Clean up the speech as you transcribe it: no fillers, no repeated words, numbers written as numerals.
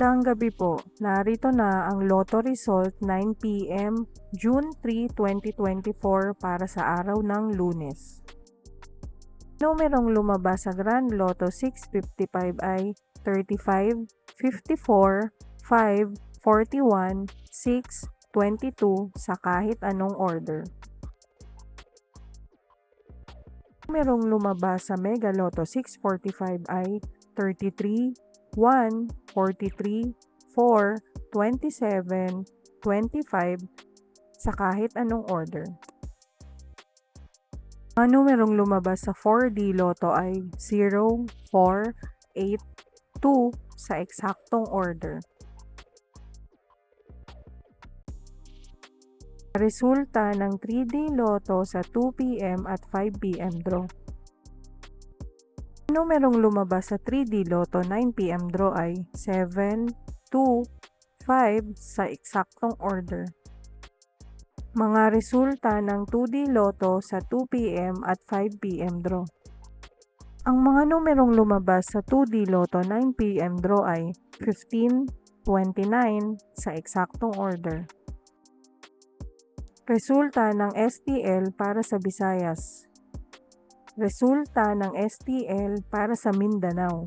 Magandang gabi po, narito na ang Lotto result 9 PM, June 3, 2024 para sa araw ng Lunes. Numerong lumabas sa Grand Lotto 655 ay 35, 54, 5, 41, 6, 22 sa kahit anong order. Numerong lumabas sa Mega Lotto 645 ay 33, 1, 43, 4, 27, 25 sa kahit anong order. Ang numerong lumabas sa 4D Lotto ay 0, 4, 8, 2 sa eksaktong order. Resulta ng 3D Lotto sa 2 PM at 5 PM draw. Ang numerong lumabas sa 3D Lotto 9 PM draw ay 7, 2, 5 sa eksaktong order. Mga resulta ng 2D Lotto sa 2 PM at 5 PM draw. Ang mga numerong lumabas sa 2D Lotto 9 PM draw ay 15, 29 sa eksaktong order. Resulta ng STL para sa Visayas. Resulta ng STL para sa Mindanao.